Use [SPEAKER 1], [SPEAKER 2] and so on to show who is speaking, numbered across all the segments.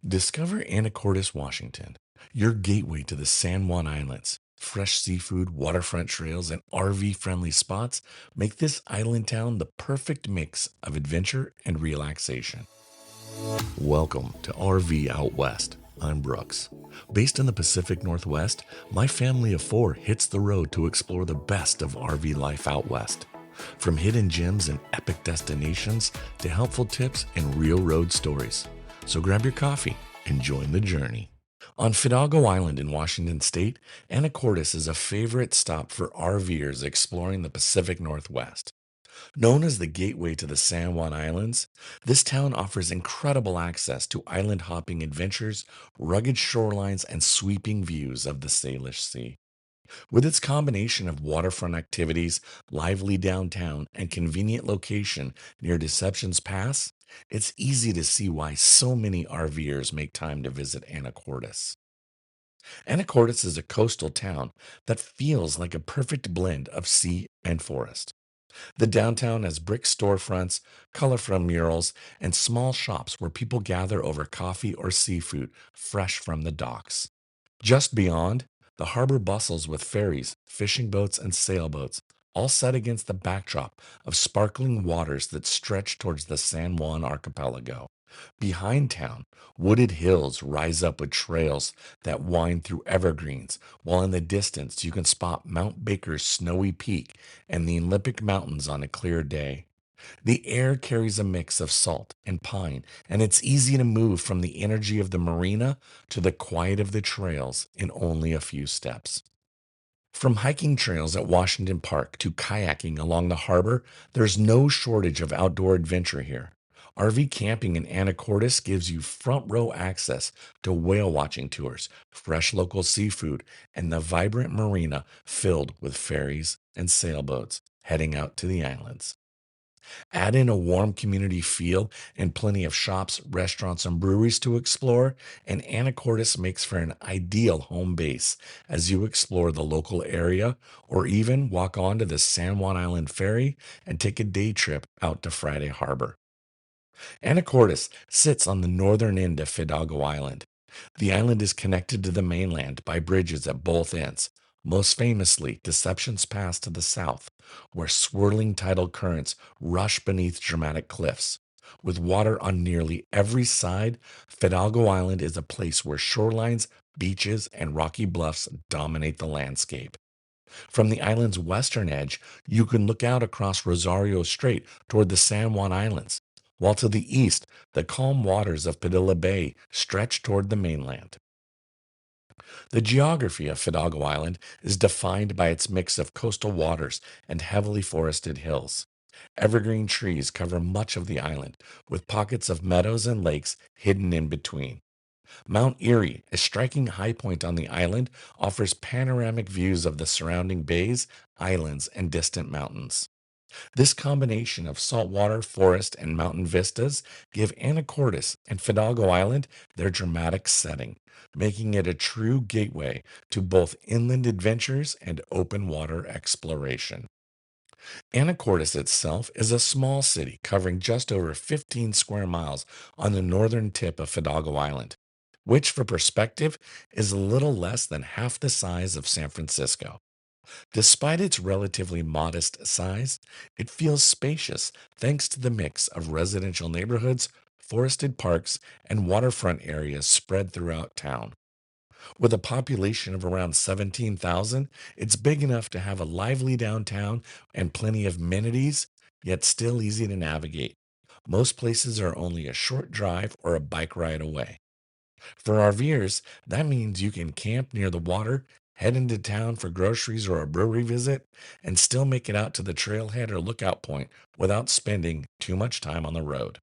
[SPEAKER 1] Discover Anacortes, Washington, your gateway to the San Juan Islands. Fresh seafood, waterfront trails, and RV friendly spots make this island town the perfect mix of adventure and relaxation. Welcome to RV Out West. I'm Brooks. Based in the Pacific Northwest, my family of four hits the road to explore the best of RV life out west. From hidden gems and epic destinations to helpful tips and real road stories. So grab your coffee and join the journey. On Fidalgo Island in Washington State, Anacortes is a favorite stop for RVers exploring the Pacific Northwest. Known as the gateway to the San Juan Islands, this town offers incredible access to island hopping adventures, rugged shorelines, and sweeping views of the Salish Sea. With its combination of waterfront activities, lively downtown, and convenient location near Deception's Pass, it's easy to see why so many RVers make time to visit Anacortes. Anacortes is a coastal town that feels like a perfect blend of sea and forest. The downtown has brick storefronts, colorful murals, and small shops where people gather over coffee or seafood fresh from the docks. Just beyond, the harbor bustles with ferries, fishing boats, and sailboats, all set against the backdrop of sparkling waters that stretch towards the San Juan archipelago. Behind town, wooded hills rise up with trails that wind through evergreens, while in the distance you can spot Mount Baker's snowy peak and the Olympic Mountains on a clear day. The air carries a mix of salt and pine, and it's easy to move from the energy of the marina to the quiet of the trails in only a few steps. From hiking trails at Washington Park to kayaking along the harbor, there's no shortage of outdoor adventure here. RV camping in Anacortes gives you front row access to whale watching tours, fresh local seafood, and the vibrant marina filled with ferries and sailboats heading out to the islands. Add in a warm community feel and plenty of shops, restaurants, and breweries to explore, and Anacortes makes for an ideal home base as you explore the local area or even walk onto the San Juan Island ferry and take a day trip out to Friday Harbor. Anacortes sits on the northern end of Fidalgo Island. The island is connected to the mainland by bridges at both ends, most famously Deception's Pass to the south, where swirling tidal currents rush beneath dramatic cliffs. With water on nearly every side, Fidalgo Island is a place where shorelines, beaches, and rocky bluffs dominate the landscape. From the island's western edge, you can look out across Rosario Strait toward the San Juan Islands, while to the east, the calm waters of Padilla Bay stretch toward the mainland. The geography of Fidalgo Island is defined by its mix of coastal waters and heavily forested hills. Evergreen trees cover much of the island, with pockets of meadows and lakes hidden in between. Mount Erie, a striking high point on the island, offers panoramic views of the surrounding bays, islands, and distant mountains. This combination of saltwater, forest, and mountain vistas give Anacortes and Fidalgo Island their dramatic setting, making it a true gateway to both inland adventures and open water exploration. Anacortes itself is a small city covering just over 15 square miles on the northern tip of Fidalgo Island, which, for perspective, is a little less than half the size of San Francisco. Despite its relatively modest size, it feels spacious thanks to the mix of residential neighborhoods, forested parks, and waterfront areas spread throughout town. With a population of around 17,000, it's big enough to have a lively downtown and plenty of amenities, yet still easy to navigate. Most places are only a short drive or a bike ride away. For RVers, that means you can camp near the water, head into town for groceries or a brewery visit, and still make it out to the trailhead or lookout point without spending too much time on the road.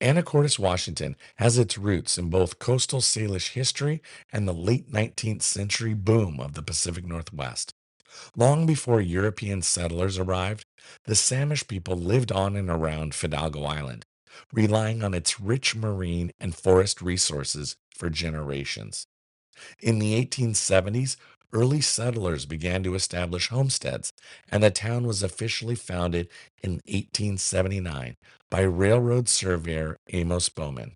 [SPEAKER 1] Anacortes, Washington has its roots in both coastal Salish history and the late 19th century boom of the Pacific Northwest. Long before European settlers arrived, the Samish people lived on and around Fidalgo Island, relying on its rich marine and forest resources for generations. In the 1870s, early settlers began to establish homesteads, and the town was officially founded in 1879 by railroad surveyor Amos Bowman.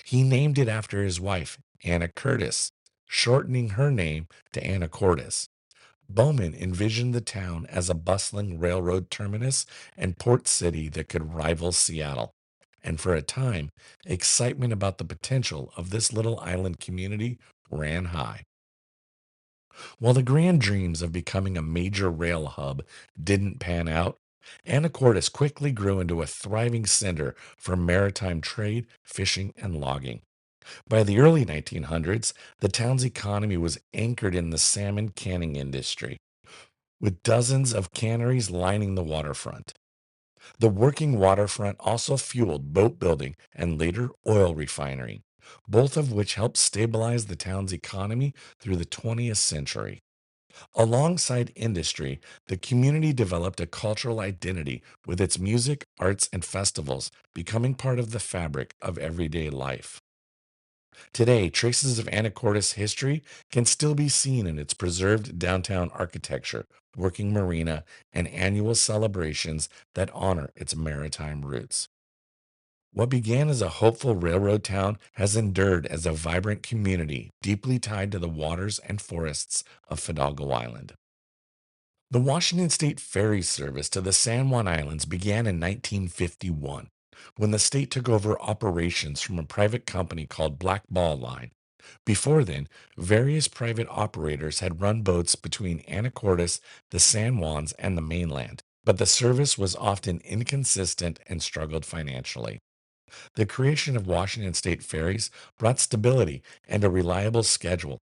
[SPEAKER 1] He named it after his wife, Anacortes, shortening her name to Anacortes. Bowman envisioned the town as a bustling railroad terminus and port city that could rival Seattle. And for a time, excitement about the potential of this little island community ran high. While the grand dreams of becoming a major rail hub didn't pan out, Anacortes quickly grew into a thriving center for maritime trade, fishing, and logging. By the early 1900s, the town's economy was anchored in the salmon canning industry, with dozens of canneries lining the waterfront. The working waterfront also fueled boat building and later oil refinery, both of which helped stabilize the town's economy through the 20th century. Alongside industry, the community developed a cultural identity with its music, arts, and festivals becoming part of the fabric of everyday life. Today, traces of Anacortes history can still be seen in its preserved downtown architecture, working marina, and annual celebrations that honor its maritime roots. What began as a hopeful railroad town has endured as a vibrant community deeply tied to the waters and forests of Fidalgo Island. The Washington State Ferry service to the San Juan Islands began in 1951 when the state took over operations from a private company called Black Ball Line. Before then, various private operators had run boats between Anacortes, the San Juans, and the mainland, but the service was often inconsistent and struggled financially. The creation of Washington State ferries brought stability and a reliable schedule,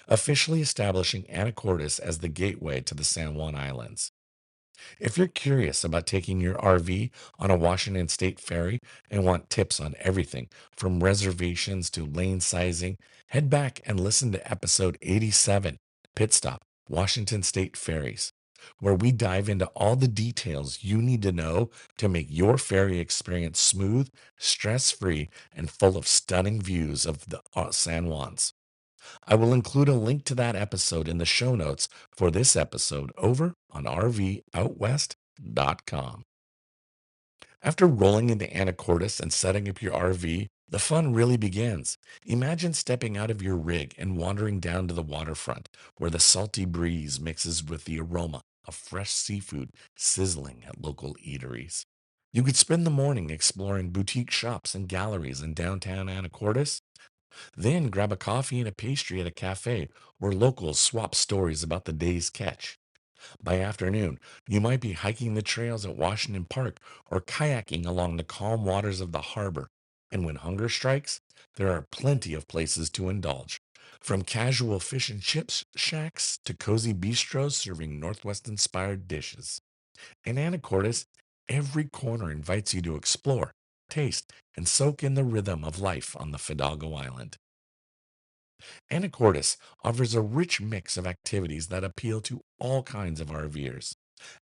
[SPEAKER 1] officially establishing Anacortes as the gateway to the San Juan Islands. If you're curious about taking your RV on a Washington State ferry and want tips on everything from reservations to lane sizing, head back and listen to episode 87, Pit Stop, Washington State Ferries, where we dive into all the details you need to know to make your ferry experience smooth, stress free, and full of stunning views of the San Juans. I will include a link to that episode in the show notes for this episode over on RVOutWest.com. After rolling into Anacortes and setting up your RV, the fun really begins. Imagine stepping out of your rig and wandering down to the waterfront, where the salty breeze mixes with the aroma of fresh seafood sizzling at local eateries. You could spend the morning exploring boutique shops and galleries in downtown Anacortes, then grab a coffee and a pastry at a cafe where locals swap stories about the day's catch. By afternoon, you might be hiking the trails at Washington Park or kayaking along the calm waters of the harbor. And when hunger strikes, there are plenty of places to indulge. From casual fish and chips shacks to cozy bistros serving Northwest inspired dishes. In Anacortes, every corner invites you to explore, taste, and soak in the rhythm of life on the Fidalgo Island. Anacortes offers a rich mix of activities that appeal to all kinds of RVers.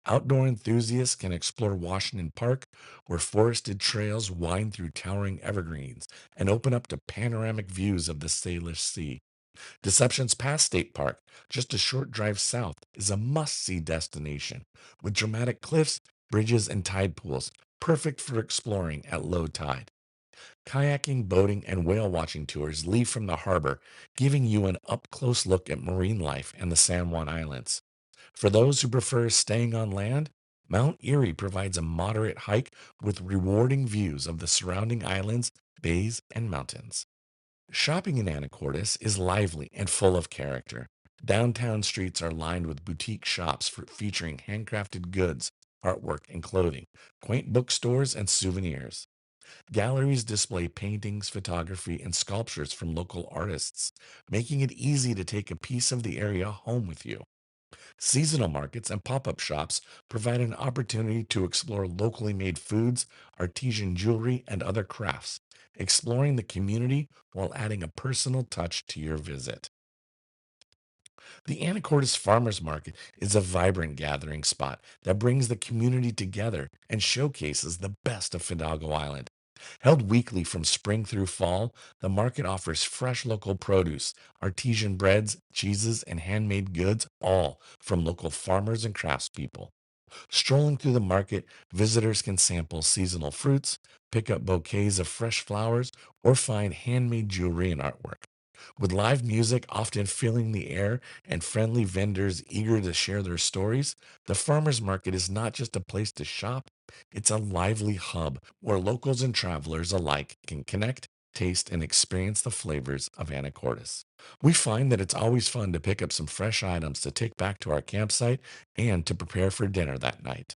[SPEAKER 1] Outdoor enthusiasts can explore Washington Park, where forested trails wind through towering evergreens and open up to panoramic views of the Salish Sea. Deception's Pass State Park, just a short drive south, is a must see destination with dramatic cliffs, bridges, and tide pools, perfect for exploring at low tide. Kayaking, boating, and whale watching tours leave from the harbor, giving you an up close look at marine life and the San Juan Islands. For those who prefer staying on land, Mount Erie provides a moderate hike with rewarding views of the surrounding islands, bays, and mountains. Shopping in Anacortes is lively and full of character. Downtown streets are lined with boutique shops featuring handcrafted goods, artwork, and clothing, quaint bookstores, and souvenirs. Galleries display paintings, photography, and sculptures from local artists, making it easy to take a piece of the area home with you. Seasonal markets and pop up shops provide an opportunity to explore locally made foods, artisan jewelry, and other crafts, exploring the community while adding a personal touch to your visit. The Anacortes Farmers Market is a vibrant gathering spot that brings the community together and showcases the best of Fidalgo Island. Held weekly from spring through fall, the market offers fresh local produce, artisan breads, cheeses, and handmade goods, all from local farmers and craftspeople. Strolling through the market, visitors can sample seasonal fruits, pick up bouquets of fresh flowers, or find handmade jewelry and artwork. With live music often filling the air and friendly vendors eager to share their stories, the farmers market is not just a place to shop, it's a lively hub where locals and travelers alike can connect, taste, and experience the flavors of Anacortes. We find that it's always fun to pick up some fresh items to take back to our campsite and to prepare for dinner that night.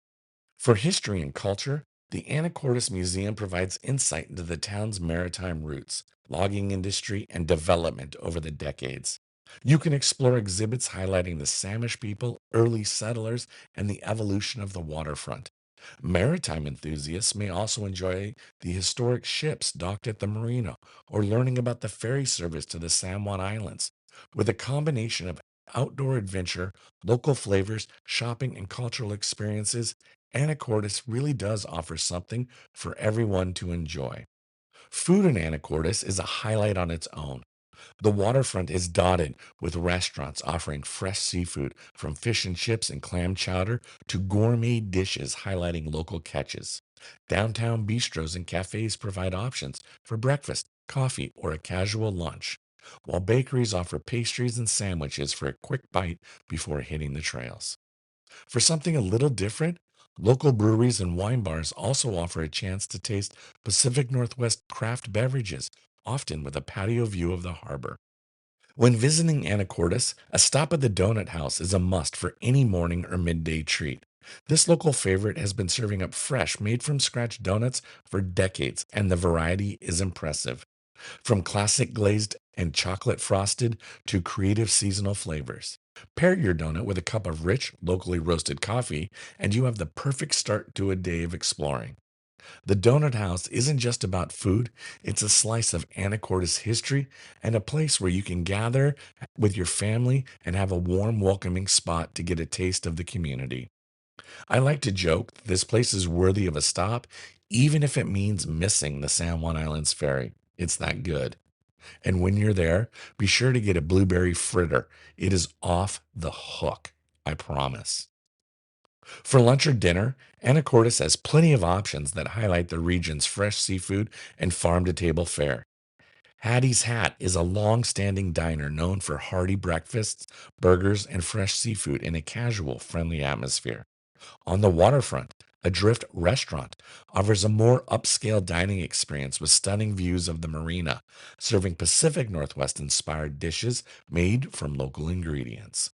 [SPEAKER 1] For history and culture, the Anacortes Museum provides insight into the town's maritime roots, logging industry, and development over the decades. You can explore exhibits highlighting the Samish people, early settlers, and the evolution of the waterfront. Maritime enthusiasts may also enjoy the historic ships docked at the marina or learning about the ferry service to the San Juan Islands. With a combination of outdoor adventure, local flavors, shopping, and cultural experiences, Anacortes really does offer something for everyone to enjoy. Food in Anacortes is a highlight on its own. The waterfront is dotted with restaurants offering fresh seafood, from fish and chips and clam chowder to gourmet dishes highlighting local catches. Downtown bistros and cafes provide options for breakfast, coffee, or a casual lunch, while bakeries offer pastries and sandwiches for a quick bite before hitting the trails. For something a little different, local breweries and wine bars also offer a chance to taste Pacific Northwest craft beverages, often with a patio view of the harbor. When visiting Anacortes, a stop at the Donut House is a must for any morning or midday treat. This local favorite has been serving up fresh, made from scratch donuts for decades, and the variety is impressive. From classic glazed and chocolate frosted to creative seasonal flavors. Pair your donut with a cup of rich, locally roasted coffee, and you have the perfect start to a day of exploring. The Donut House isn't just about food, it's a slice of Anacortes history and a place where you can gather with your family and have a warm, welcoming spot to get a taste of the community. I like to joke that this place is worthy of a stop, even if it means missing the San Juan Islands ferry. It's that good. And when you're there, be sure to get a blueberry fritter. It is off the hook, I promise. For lunch or dinner, Anacortes has plenty of options that highlight the region's fresh seafood and farm to table fare. Hattie's Hat is a long standing diner known for hearty breakfasts, burgers, and fresh seafood in a casual, friendly atmosphere. On the waterfront, Adrift Restaurant offers a more upscale dining experience with stunning views of the marina, serving Pacific Northwest inspired dishes made from local ingredients.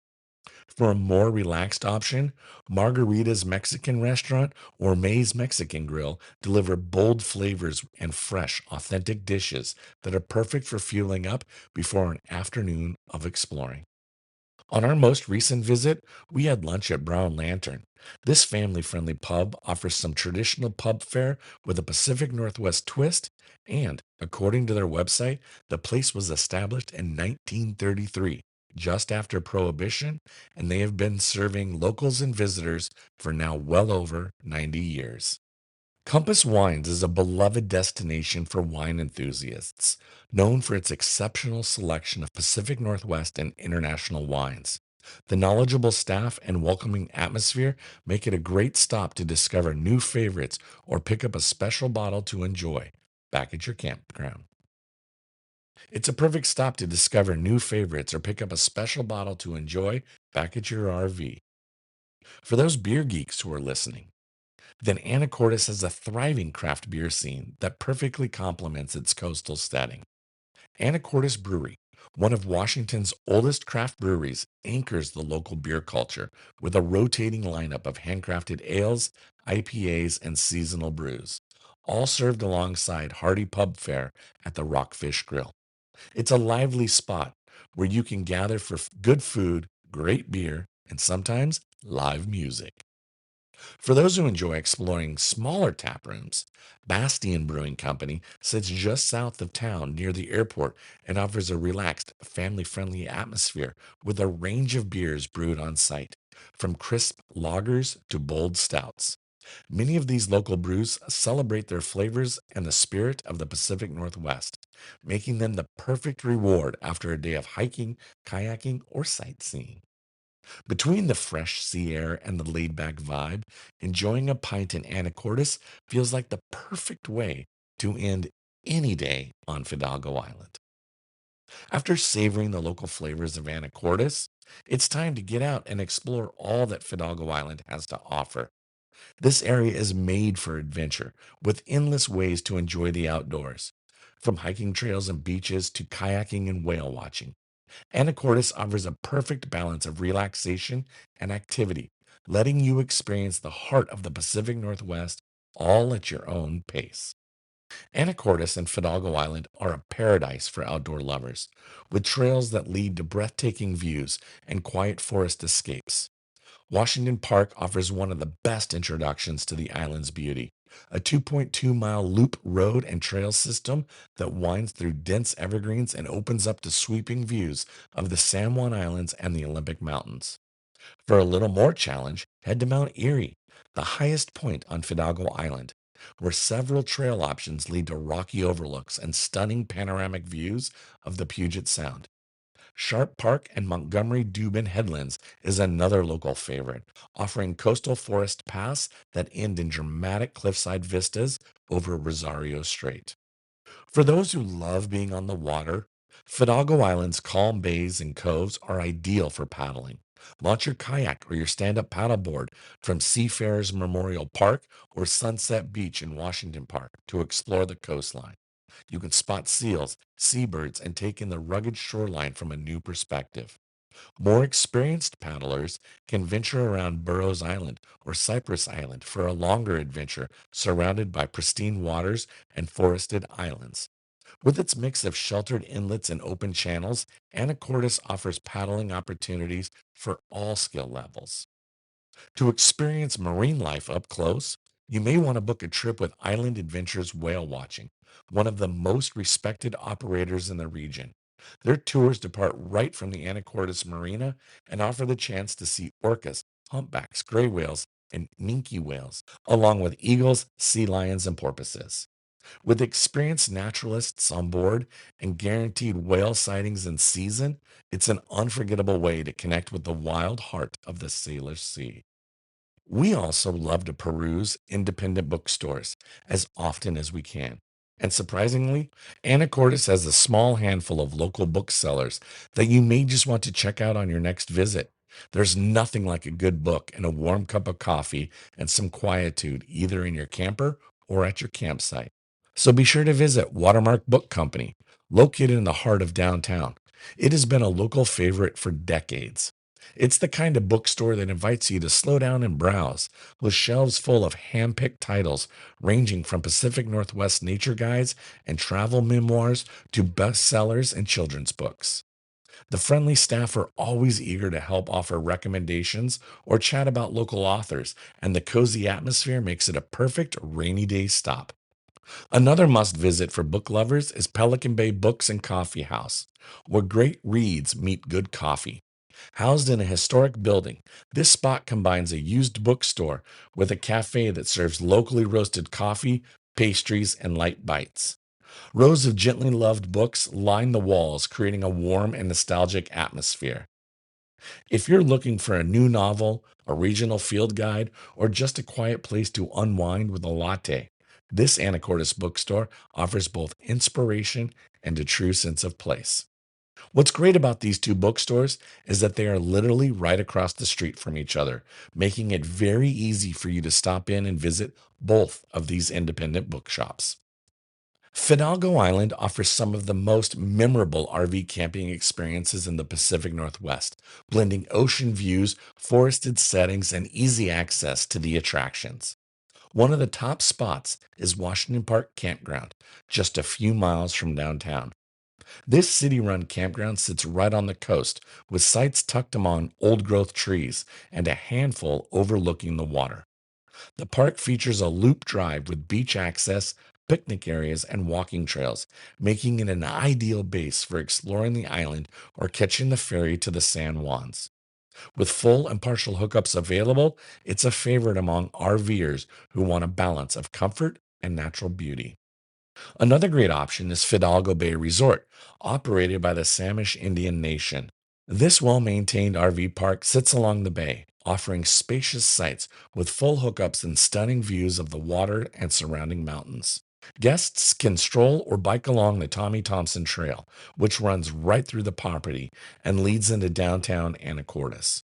[SPEAKER 1] For a more relaxed option, Margarita's Mexican Restaurant or May's Mexican Grill deliver bold flavors and fresh, authentic dishes that are perfect for fueling up before an afternoon of exploring. On our most recent visit, we had lunch at Brown Lantern. This family friendly pub offers some traditional pub fare with a Pacific Northwest twist, and according to their website, the place was established in 1933, just after Prohibition, and they have been serving locals and visitors for now well over 90 years. Compass Wines is a beloved destination for wine enthusiasts, known for its exceptional selection of Pacific Northwest and international wines. The knowledgeable staff and welcoming atmosphere make it a great stop to discover new favorites or pick up a special bottle to enjoy back at your campground. It's a perfect stop to discover new favorites or pick up a special bottle to enjoy back at your RV. For those beer geeks who are listening, then Anacortes has a thriving craft beer scene that perfectly complements its coastal setting. Anacortes Brewery, one of Washington's oldest craft breweries, anchors the local beer culture with a rotating lineup of handcrafted ales, IPAs, and seasonal brews, all served alongside hearty pub fare at the Rockfish Grill. It's a lively spot where you can gather for good food, great beer, and sometimes live music. For those who enjoy exploring smaller tap rooms, Bastion Brewing Company sits just south of town near the airport and offers a relaxed, family friendly atmosphere with a range of beers brewed on site, from crisp lagers to bold stouts. Many of these local brews celebrate their flavors and the spirit of the Pacific Northwest, making them the perfect reward after a day of hiking, kayaking, or sightseeing. Between the fresh sea air and the laid back vibe, enjoying a pint in Anacortes feels like the perfect way to end any day on Fidalgo Island. After savoring the local flavors of Anacortes, it's time to get out and explore all that Fidalgo Island has to offer. This area is made for adventure, with endless ways to enjoy the outdoors. From hiking trails and beaches to kayaking and whale watching, Anacortes offers a perfect balance of relaxation and activity, letting you experience the heart of the Pacific Northwest all at your own pace. Anacortes and Fidalgo Island are a paradise for outdoor lovers, with trails that lead to breathtaking views and quiet forest escapes. Washington Park offers one of the best introductions to the island's beauty, a 2.2-mile loop road and trail system that winds through dense evergreens and opens up to sweeping views of the San Juan Islands and the Olympic Mountains. For a little more challenge, head to Mount Erie, the highest point on Fidalgo Island, where several trail options lead to rocky overlooks and stunning panoramic views of the Puget Sound. Sharp Park and Montgomery Dubin Headlands is another local favorite, offering coastal forest paths that end in dramatic cliffside vistas over Rosario Strait. For those who love being on the water, Fidalgo Island's calm bays and coves are ideal for paddling. Launch your kayak or your stand up paddleboard from Seafarers Memorial Park or Sunset Beach in Washington Park to explore the coastline. You can spot seals, seabirds, and take in the rugged shoreline from a new perspective. More experienced paddlers can venture around Burroughs Island or Cypress Island for a longer adventure surrounded by pristine waters and forested islands. With its mix of sheltered inlets and open channels, Anacortes offers paddling opportunities for all skill levels. To experience marine life up close, you may want to book a trip with Island Adventures Whale Watching, one of the most respected operators in the region. Their tours depart right from the Anacortes Marina and offer the chance to see orcas, humpbacks, gray whales, and minke whales, along with eagles, sea lions, and porpoises. With experienced naturalists on board and guaranteed whale sightings in season, it's an unforgettable way to connect with the wild heart of the Salish Sea. We also love to peruse independent bookstores as often as we can. And surprisingly, Anacortes has a small handful of local booksellers that you may just want to check out on your next visit. There's nothing like a good book and a warm cup of coffee and some quietude either in your camper or at your campsite. So be sure to visit Watermark Book Company, located in the heart of downtown. It has been a local favorite for decades. It's the kind of bookstore that invites you to slow down and browse, with shelves full of hand-picked titles ranging from Pacific Northwest nature guides and travel memoirs to bestsellers and children's books. The friendly staff are always eager to help offer recommendations or chat about local authors, and the cozy atmosphere makes it a perfect rainy day stop. Another must visit for book lovers is Pelican Bay Books and Coffee House, where great reads meet good coffee. Housed in a historic building, this spot combines a used bookstore with a cafe that serves locally roasted coffee, pastries, and light bites. Rows of gently loved books line the walls, creating a warm and nostalgic atmosphere. If you're looking for a new novel, a regional field guide, or just a quiet place to unwind with a latte, this Anacortes bookstore offers both inspiration and a true sense of place. What's great about these two bookstores is that they are literally right across the street from each other, making it very easy for you to stop in and visit both of these independent bookshops. Fidalgo Island offers some of the most memorable RV camping experiences in the Pacific Northwest, blending ocean views, forested settings, and easy access to the attractions. One of the top spots is Washington Park Campground, just a few miles from downtown. This city run campground sits right on the coast, with sites tucked among old growth trees and a handful overlooking the water. The park features a loop drive with beach access, picnic areas, and walking trails, making it an ideal base for exploring the island or catching the ferry to the San Juans. With full and partial hookups available, it's a favorite among RVers who want a balance of comfort and natural beauty. Another great option is Fidalgo Bay Resort, operated by the Samish Indian Nation. This well-maintained RV park sits along the bay, offering spacious sites with full hookups and stunning views of the water and surrounding mountains. Guests can stroll or bike along the Tommy Thompson Trail, which runs right through the property and leads into downtown Anacortes.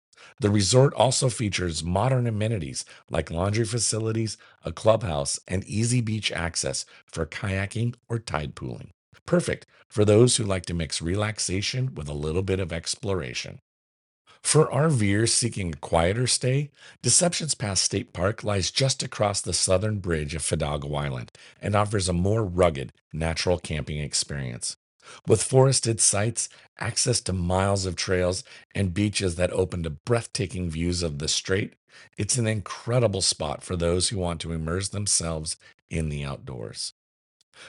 [SPEAKER 1] The resort also features modern amenities like laundry facilities, a clubhouse, and easy beach access for kayaking or tide pooling. Perfect for those who like to mix relaxation with a little bit of exploration. For RVers seeking a quieter stay, Deception's Pass State Park lies just across the southern bridge of Fidalgo Island and offers a more rugged, natural camping experience. With forested sites, access to miles of trails, and beaches that open to breathtaking views of the strait, it's an incredible spot for those who want to immerse themselves in the outdoors.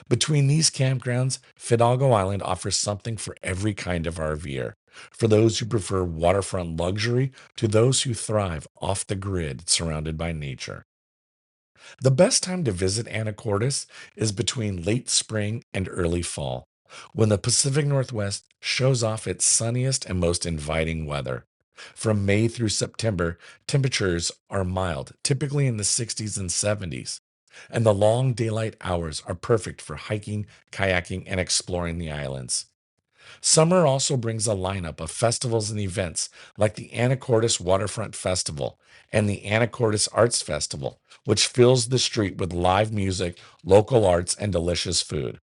[SPEAKER 1] Between these campgrounds, Fidalgo Island offers something for every kind of RVer. For those who prefer waterfront luxury to those who thrive off the grid surrounded by nature. The best time to visit Anacortes is between late spring and early fall, when the Pacific Northwest shows off its sunniest and most inviting weather. From May through September, temperatures are mild, typically in the 60s and 70s, and the long daylight hours are perfect for hiking, kayaking, and exploring the islands. Summer also brings a lineup of festivals and events like the Anacortes Waterfront Festival and the Anacortes Arts Festival, which fills the street with live music, local arts, and delicious food.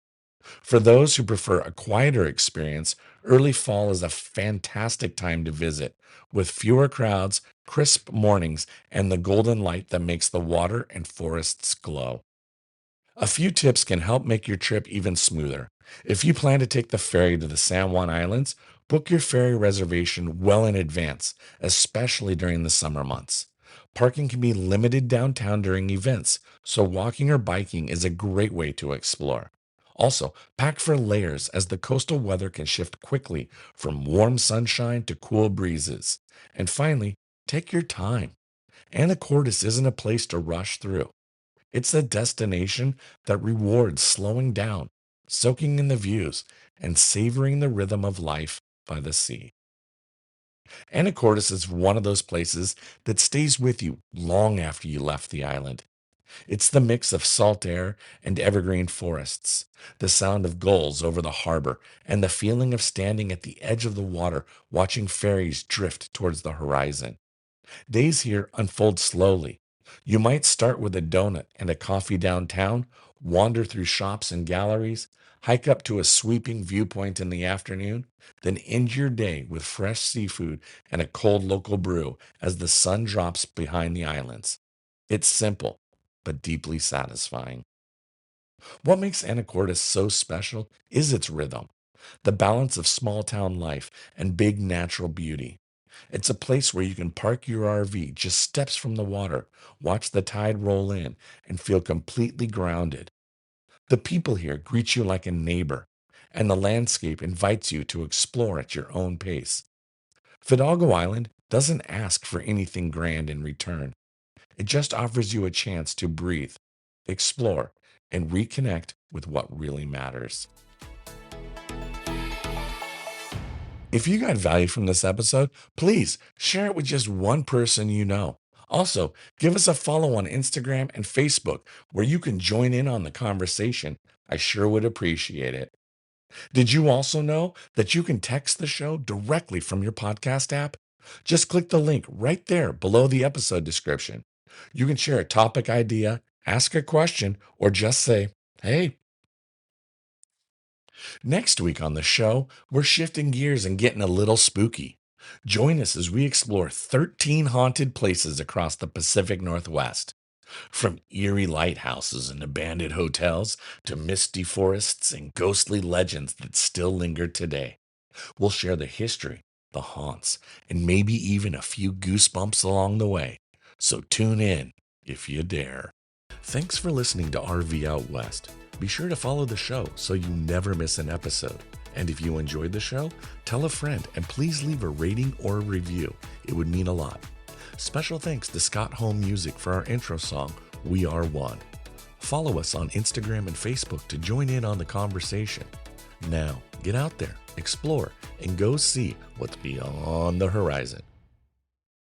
[SPEAKER 1] For those who prefer a quieter experience, early fall is a fantastic time to visit, with fewer crowds, crisp mornings, and the golden light that makes the water and forests glow. A few tips can help make your trip even smoother. If you plan to take the ferry to the San Juan Islands, book your ferry reservation well in advance, especially during the summer months. Parking can be limited downtown during events, so walking or biking is a great way to explore. Also, pack for layers as the coastal weather can shift quickly from warm sunshine to cool breezes. And finally, take your time. Anacortes isn't a place to rush through. It's a destination that rewards slowing down, soaking in the views, and savoring the rhythm of life by the sea. Anacortes is one of those places that stays with you long after you left the island. It's the mix of salt air and evergreen forests, the sound of gulls over the harbor, and the feeling of standing at the edge of the water watching ferries drift towards the horizon. Days here unfold slowly. You might start with a donut and a coffee downtown, wander through shops and galleries, hike up to a sweeping viewpoint in the afternoon, then end your day with fresh seafood and a cold local brew as the sun drops behind the islands. It's simple, but deeply satisfying. What makes Anacortes so special is its rhythm, the balance of small town life and big natural beauty. It's a place where you can park your RV just steps from the water, watch the tide roll in, and feel completely grounded. The people here greet you like a neighbor, and the landscape invites you to explore at your own pace. Fidalgo Island doesn't ask for anything grand in return. It just offers you a chance to breathe, explore, and reconnect with what really matters. If you got value from this episode, please share it with just one person you know. Also, give us a follow on Instagram and Facebook where you can join in on the conversation. I sure would appreciate it. Did you also know that you can text the show directly from your podcast app? Just click the link right there below the episode description. You can share a topic idea, ask a question, or just say, hey. Next week on the show, we're shifting gears and getting a little spooky. Join us as we explore 13 haunted places across the Pacific Northwest. From eerie lighthouses and abandoned hotels to misty forests and ghostly legends that still linger today. We'll share the history, the haunts, and maybe even a few goosebumps along the way. So tune in if you dare. Thanks for listening to RV Out West. Be sure to follow the show so you never miss an episode. And if you enjoyed the show, tell a friend and please leave a rating or a review. It would mean a lot. Special thanks to Scott Home Music for our intro song, We Are One. Follow us on Instagram and Facebook to join in on the conversation. Now, get out there, explore, and go see what's beyond the horizon.